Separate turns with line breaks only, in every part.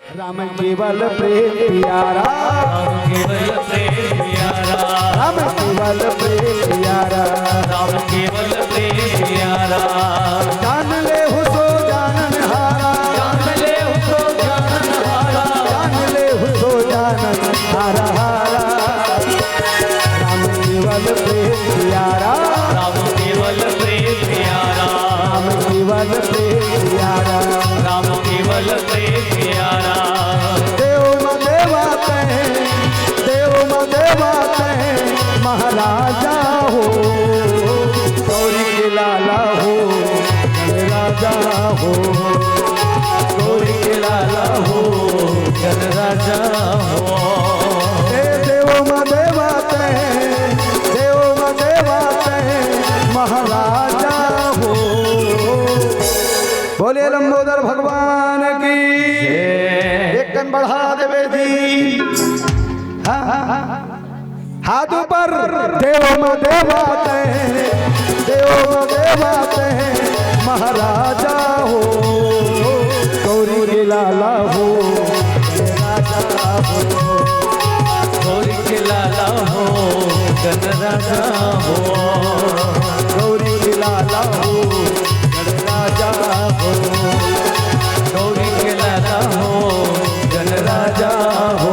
राम केवल प्रेम प्यारा,
राम केवल प्रेम प्यारा,
राम केवल प्रेम प्यारा,
राम केवल प्रेम प्यारा।
जान ले हो सो जानन हारा,
जान ले उसको जानन हारा,
जान ले हो सो जानन हारा हारा। राम केवल प्रेम प्यारा,
राम केवल प्रेम प्यारा,
राम केवल प्रेम प्यारा।
राम केवल प्रेम प्यारा।
देव न देवा कहे, देव न देवा कहे, महाराजा हो गौरी के लाला हो, राजा हो
गौरी के लाला हो, जन राजा हो।
देव न देवा कहे, देव न देवा कहे, महाराजा हो। बोले लंबोदर भगवान की एक कन बढ़ा देवे जी। हाथ ऊपर देव में देवा कहे, देव में देवा कहे, महाराजा हो गौरी के लाला हो, राजा हो
गौरी के लाला हो, जन राजा हो।
गौरी के लाला हो, राजा हो
गौरी के लाला हो, जन राजा हो।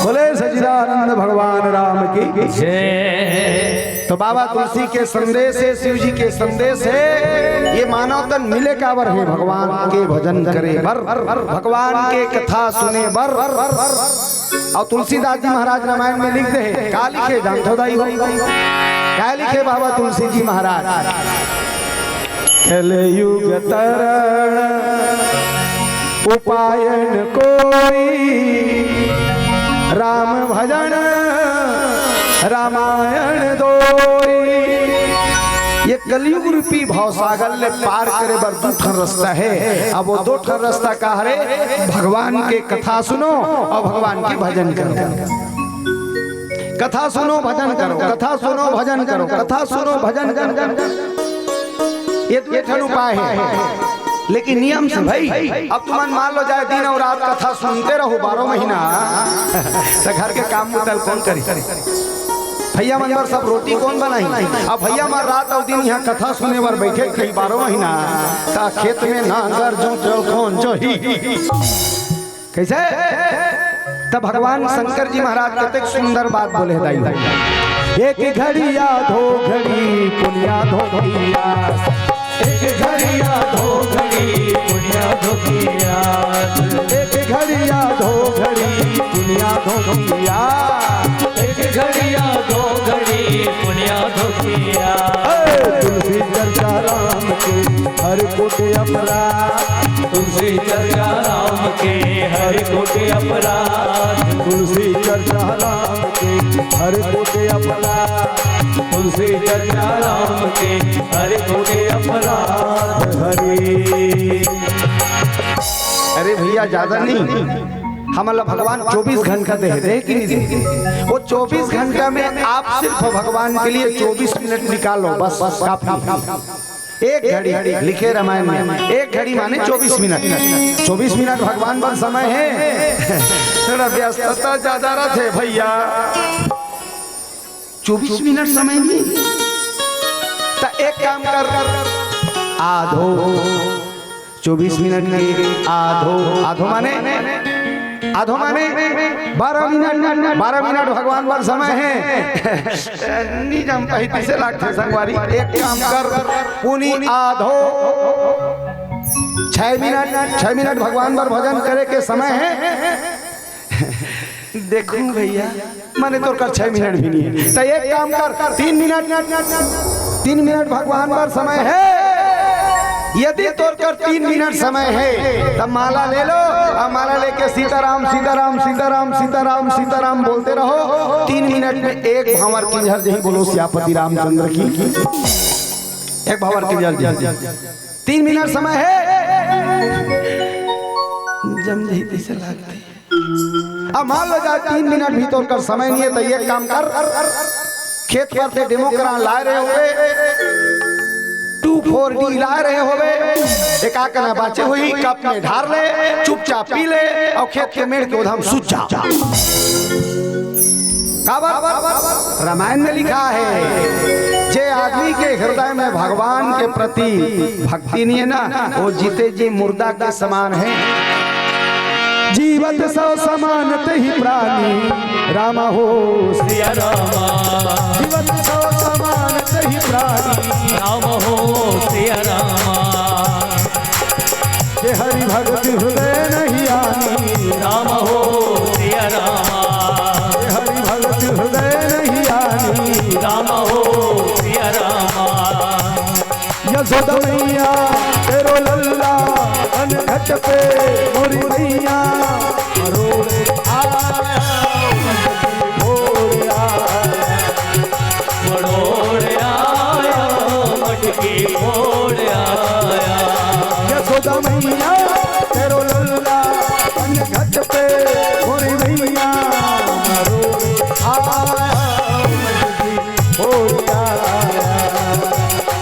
बोले सच्चिदानंद भगवान राम की
जय।
तो बाबा तुलसी के संदेश है, शिव जी के संदेश है, ये मानव तन मिले काबर है, भगवान के भजन करे बर, भगवान के कथा सुने बर। और तुलसीदास जी महाराज रामायण में लिखते हैं, क्या लिखे जानते हो दाई हो, क्या लिखे बाबा तुलसी जी महाराज। कलयुग तरण उपायन कोई, राम भजन रामायण दोई। ये कलयुग रूपी भवसागर ले पार करे बर दो ठन रास्ता है। अब वो दो ठन रास्ता का हरे, भगवान के कथा सुनो और भगवान की भजन करो। कथा सुनो भजन करो, कथा सुनो भजन करो, कथा सुनो भजन करो। ये दो ठन उपाय है, लेकिन नियम से भाई। अब तुम मान लो जाए दिन और रात कथा सुनते रहो 12 महीना, तो घर के काम मुतल कौन करी? भैया मन सब रोटी कौन बनाई? अब भैया मार रात और दिन यहाँ कथा सुने बर बैठे कई 12 महीना, ता खेत में नांगर जो कौन जो ही कैसे? तब भगवान शंकर जी महाराज कितने सुंदर बात बोले दाई। एक घड़ी यादो घड़ी पुनिया धो घड़िया,
एक घड़िया दो घड़ी पुनिया धोखिया,
एक घड़ी यादो घड़ी पुनिया धो घड़िया,
एक घड़िया दो घड़ी पुनिया धोखिया।
तुलसी चर्चा राम के हर कोटे अपराध,
तुलसी चर्चा राम के हर कोटे अपराध,
तुलसी चर्चा राम के हर कोटे अपराध,
तुलसी चर्चा राम के हर कोटे अपराध।
हरे। अरे भैया ज्यादा नहीं, हमारा भगवान 24 घंटा दे कि नहीं दे? वो 24 घंटा में आप सिर्फ भगवान के लिए 24 मिनट निकालो, बस बस काफी। एक घड़ी लिखे रामायण में, एक घड़ी माने 24 मिनट। 24 मिनट भगवान पर समय है, थोड़ा व्यस्तता ज्यादा रहते भैया। 24 मिनट समय नहीं, तो एक काम कर, आधो 24 मिनट के आधो माने 12 मिनट भगवान पर समय है। निजम कही से लागते संगवारी। एक काम कर, पुनी आधो 6 मिनट भगवान पर भजन करे के समय है। देखो भैया माने तो कर 6 मिनट भी नहीं है, तो एक काम कर 3 मिनट भगवान पर समय है। यदि तोर कर 3 मिनट समय है, तब माला ले लो और माला लेके सीताराम सीताराम सीताराम सीताराम सीताराम बोलते रहो। 3 मिनट में एक भंवर की झर जही बोलो सियापति रामचंद्र की, एक भंवर की झर। 3 मिनट समय है, जम जही तैसे लगती। अब मान लो जाए 3 मिनट भी तो कर समय नहीं है, तो ये काम कर, खेत पर से डेमो करा लाए रहे हुए 2,4-D ला रहे होवे एक आकना बाचे हुई कप में ढार ले चुपचाप पी ले और खेत के मेड़ के उधम सूझ जा। रामायण में लिखा है जे आदमी के हृदय में भगवान के प्रति भक्ति नहीं है ना वो जीते जी मुर्दा के समान है। जीवत सौ समानत ही प्राणी रामा हो
सिया रामा,
जीवत सौ समानत ही प्राणी
राम हो सिया रामा,
जे हरि भक्ति हृदय नहीं आनी
राम हो सिया रामा,
जे हरि भक्ति हृदय नहीं आनी
राम हो सिया रामा।
यशोदा मैया तेरो लल्ला अनघट पे मोरी मैया
मरोड़ आया मटकी फोड़ आया।
यशोदा मैया तेरो लल्ला अनघट पे मोरी मैया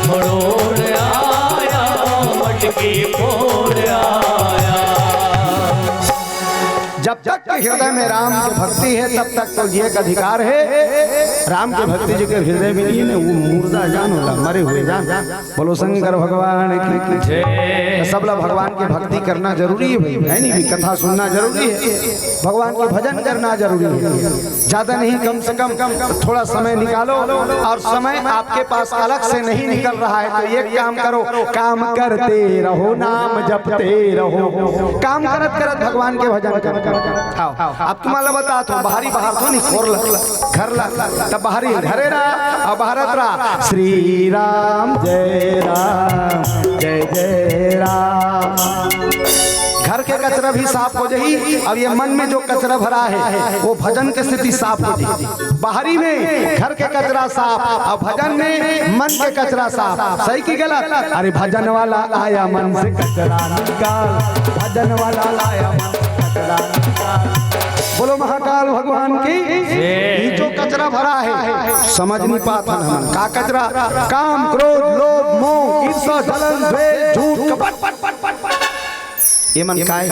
मरोड़ आया मटकी फोड़ आया।
जब तक हृदय में राम की भक्ति है तब तक तो ये का अधिकार है। राम की भक्ति जो के हृदय में नहीं है ना वो मुर्दा जान होला मरे हुए जान। बोलो शंकर भगवान की जय। सब लोग भगवान की भक्ति करना जरूरी है भाई, है नहीं? कथा सुनना जरूरी है, भगवान के भजन करना जरूरी है। ज्यादा नहीं कम से कम थोड़ा समय निकालो और समय आपके पास अलग से नहीं निकल रहा है तो एक काम करो, काम करते रहो नाम जपते रहो, काम करत करत भगवान के भजन कर। अब तुम्हारा बता तो बाहरी बाहर तो नहीं खोर घर ला तब बाहरी घरे रहा और भारत रहा श्री राम जय जय राम। घर के कचरा भी साफ हो जाही। अब ये मन में जो कचरा भरा है वो भजन के स्थिति साफ हो जाएगी। बाहरी में घर के कचरा साफ और भजन में मन के कचरा साफ। सही की गलत? अरे भजन वाला आया मन से कचरा निकाल, भजन वाला आया मन से कचरा निकाल। बोलो महाकाल भगवान की ये जो कचरा भरा है समझ नहीं पाता हम का कचरा। काम क्रोध लोभ मोह ईर्ष्या जलन द्वेष झूठ कपट ये मन काय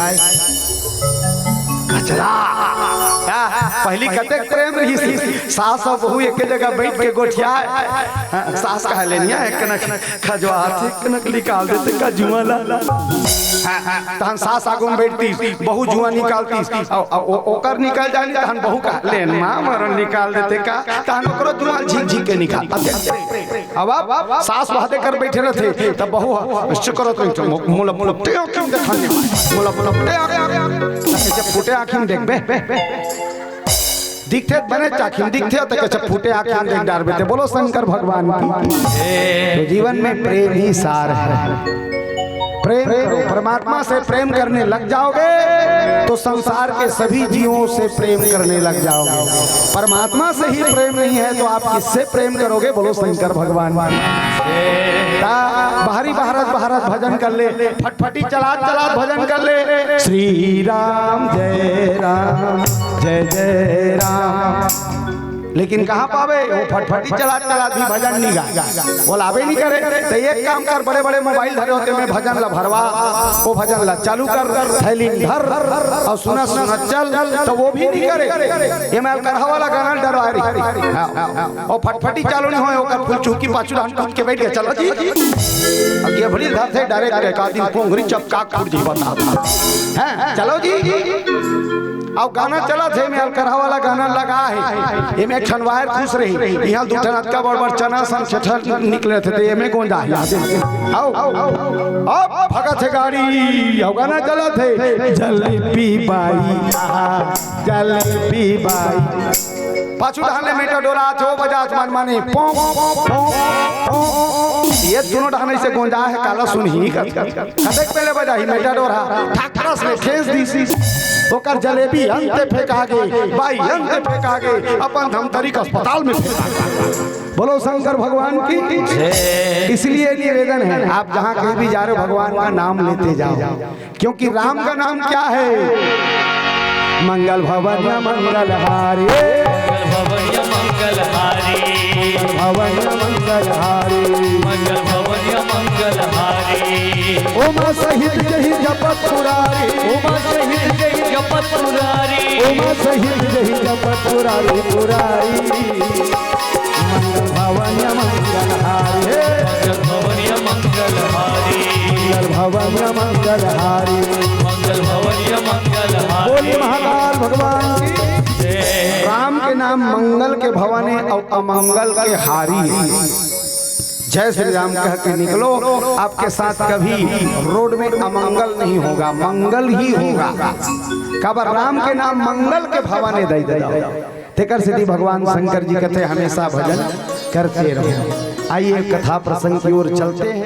कचरा। पहली कते प्रेम रही सास और बहू एक जगह बैठ के गोठिया सास कह लेनिया एक खजवा एक नक निकाल देते का जुआ ला तहन सास आगू में बैठती बहू जुआ निकालती ओकर निकल जानी तहन बहू का लेन मां मरन निकाल देते का तहन ओकरो जुआ झिक झिक के निकाल। अब सास वादे कर बैठे रहते तब बहू शुक्र तो मुला मुला ते आंखें देखने मुला मुला ते आंखें जब फुटे आंखें देखबे दिखते बने चाखिम दिखते हो तो जब फुटे आंखें देख डार बेटे। बोलो शंकर भगवान की। तो जीवन में प्रेम ही सार है। प्रेम करो, परमात्मा से प्रेम करने लग जाओगे तो संसार के सभी जीवों से प्रेम करने लग जाओगे। परमात्मा से ही प्रेम नहीं है तो आप किससे प्रेम करोगे? बोलो शंकर भगवान। बाहरी भारत भजन कर ले, फटफटी चला भजन कर ले। श्री राम जय जय राम। लेकिन कहाँ पावे वो फटफटी चला भी भजन नहीं गा वो लाभे नहीं करे। तो एक काम कर, बड़े बड़े मोबाइल धरे होते में भजन ला भरवा, वो भजन ला चालू कर, थैली धर और सुना चल तो वो भी नहीं करे। ये मैं करहा वाला गाना डरवा रही और फटफटी चालू नहीं होए ओकर फुल चुकी पाछू हम कूद के बैठ गए चलो जी। अब ये बड़ी धर से डायरेक्ट एक आदमी पोंगरी चपका फूट जी बता हैं चलो जी। अब गाना चला थे में अलकरहा वाला गाना लगा है ये में छनवायर खुश रही यहाँ दो ठन का बड़ चना सन छठर निकले थे तो ये में गोंजा आओ अब भगत है गाड़ी अब गाना चला थे जलेबी बाई पाछू ढाले मेटा डोरा छो बजाज मन माने ये दोनों ढाने से गोंजा है काला सुन ही कदेक पहले बजा ही मेटा डोरा ठाकरा से ठेस दी ओकर जलेबी अंते फेंका गे बाई अंते फेंका गे अपन धमतरी अस्पताल में फेंका गे। बोलो शंकर भगवान की। इसलिए निवेदन है आप जहाँ कहीं भी जा रहे हो भगवान का नाम लेते जाओ क्योंकि राम का नाम क्या है? मंगल भवन मंगलहारी
मंगल भवन मंगलहारी
मंगल भवन मंगल उमा सहित जही जपत पुरारी,
उमा सहित जय जपत पुरारी,
उमा सहित जही जपत पुरारी पुरारी। मंगल भवन मंगलहारी,
मंगल भवन मंगलहारी,
मंगल भवन मंगलहारी।
मंगल भवन मंगलहारी।
बोलिए महाकाल भगवान की
जय।
राम के नाम मंगल के भवने और अमंगल के हारी। जय श्री राम कह के निकलो, आपके साथ कभी रोड में अमंगल नहीं होगा, मंगल ही होगा। कबर राम के नाम मंगल के भवने दे दे। तेकर सिद्धि भगवान शंकर जी कहते हमेशा भजन करते रहो। आइए कथा प्रसंग की ओर चलते हैं।